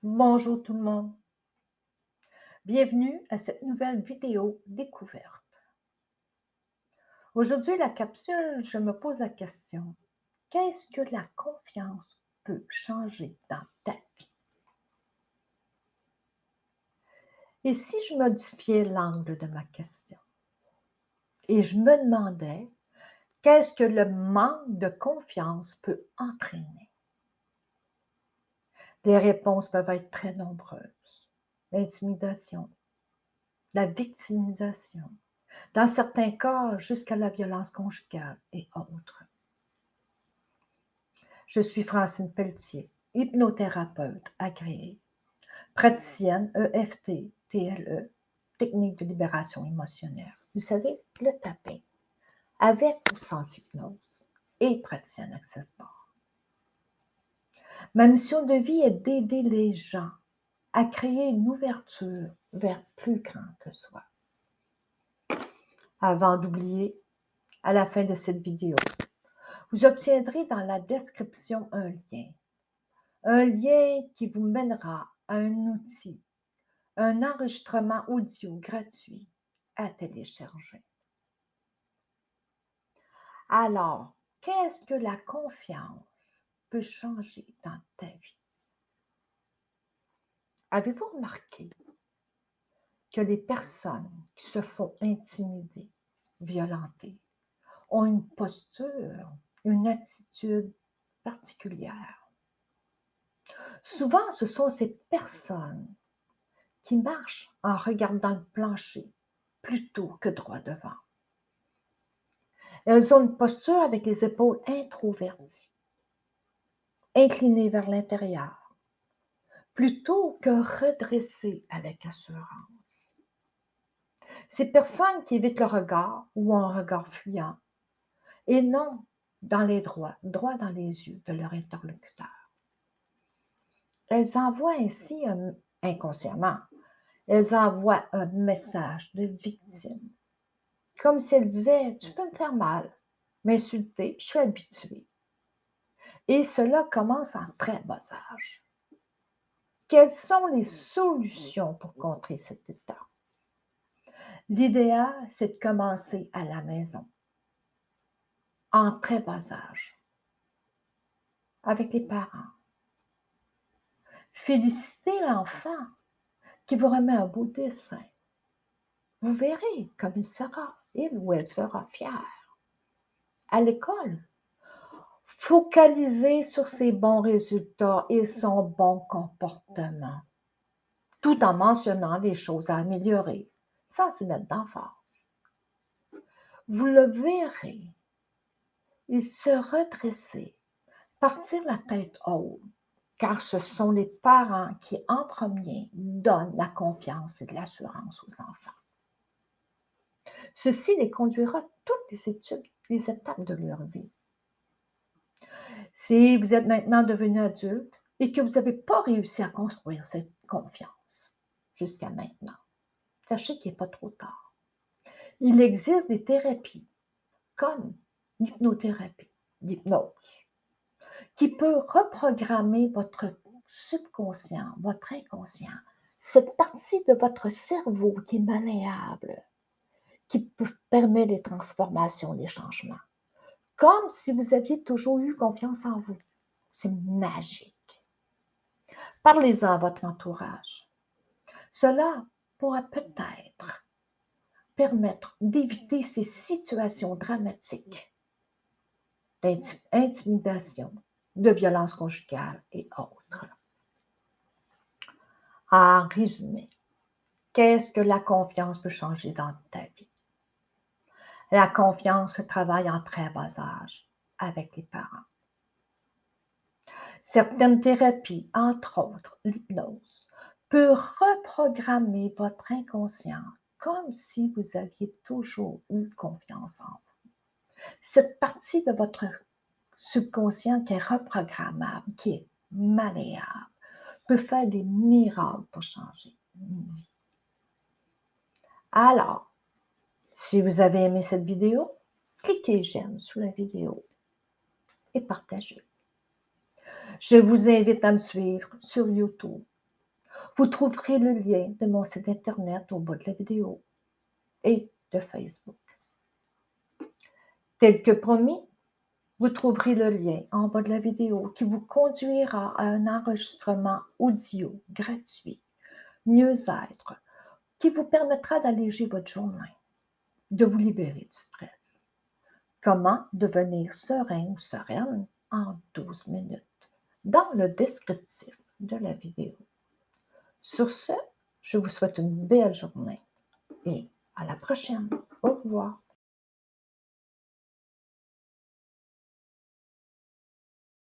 Bonjour tout le monde, bienvenue à cette nouvelle vidéo découverte. Aujourd'hui, la capsule, je me pose la question, qu'est-ce que la confiance peut changer dans ta vie? Et si je modifiais l'angle de ma question et je me demandais, qu'est-ce que le manque de confiance peut entraîner? Les réponses peuvent être très nombreuses. L'intimidation, la victimisation, dans certains cas, jusqu'à la violence conjugale et autres. Je suis Francine Pelletier, hypnothérapeute agréée, praticienne EFT, TLE, technique de libération émotionnelle. Vous savez, le tapping, avec ou sans hypnose, et praticienne Access Bar. Ma mission de vie est d'aider les gens à créer une ouverture vers plus grand que soi. Avant d'oublier, à la fin de cette vidéo, vous obtiendrez dans la description un lien qui vous mènera à un outil, un enregistrement audio gratuit à télécharger. Alors, qu'est-ce que la confiance peut changer dans ta vie? Avez-vous remarqué que les personnes qui se font intimider, violenter, ont une posture, une attitude particulière? Souvent, ce sont ces personnes qui marchent en regardant le plancher plutôt que droit devant. Elles ont une posture avec les épaules introverties, inclinées vers l'intérieur, plutôt que redressées avec assurance. Ces personnes qui évitent le regard ou ont un regard fuyant et non dans les droit dans les yeux de leur interlocuteur. Elles envoient ainsi, inconsciemment, elles envoient un message de victime, comme si elles disaient « tu peux me faire mal, m'insulter, je suis habituée ». Et cela commence en très bas âge. Quelles sont les solutions pour contrer cet état? L'idéal, c'est de commencer à la maison, en très bas âge, avec les parents. Félicitez l'enfant qui vous remet un beau dessin. Vous verrez comme il ou elle sera fière. À l'école, focalisez sur ses bons résultats et son bon comportement, tout en mentionnant les choses à améliorer, sans s'y mettre d'emphase. Vous le verrez, il se redresser, partir la tête haute, car ce sont les parents qui, en premier, donnent la confiance et de l'assurance aux enfants. Ceci les conduira toutes les étapes de leur vie. Si vous êtes maintenant devenu adulte et que vous n'avez pas réussi à construire cette confiance jusqu'à maintenant, sachez qu'il n'est pas trop tard. Il existe des thérapies comme l'hypnothérapie, l'hypnose, qui peut reprogrammer votre subconscient, votre inconscient, cette partie de votre cerveau qui est malléable, qui peut permettre les transformations, les changements. Comme si vous aviez toujours eu confiance en vous. C'est magique. Parlez-en à votre entourage. Cela pourra peut-être permettre d'éviter ces situations dramatiques d'intimidation, de violence conjugale et autres. En résumé, qu'est-ce que la confiance peut changer dans ta vie? La confiance se travaille en très bas âge avec les parents. Certaines thérapies, entre autres l'hypnose, peuvent reprogrammer votre inconscient comme si vous aviez toujours eu confiance en vous. Cette partie de votre subconscient qui est reprogrammable, qui est malléable, peut faire des miracles pour changer une vie. Alors, si vous avez aimé cette vidéo, cliquez j'aime sous la vidéo et partagez. Je vous invite à me suivre sur YouTube Vous trouverez le lien de mon site internet au bas de la vidéo et de Facebook. Tel que promis, vous trouverez le lien en bas de la vidéo qui vous conduira à un enregistrement audio gratuit, mieux-être, qui vous permettra d'alléger votre journée, de vous libérer du stress. Comment devenir serein ou sereine en 12 minutes dans le descriptif de la vidéo. Sur ce, je vous souhaite une belle journée et à la prochaine. Au revoir.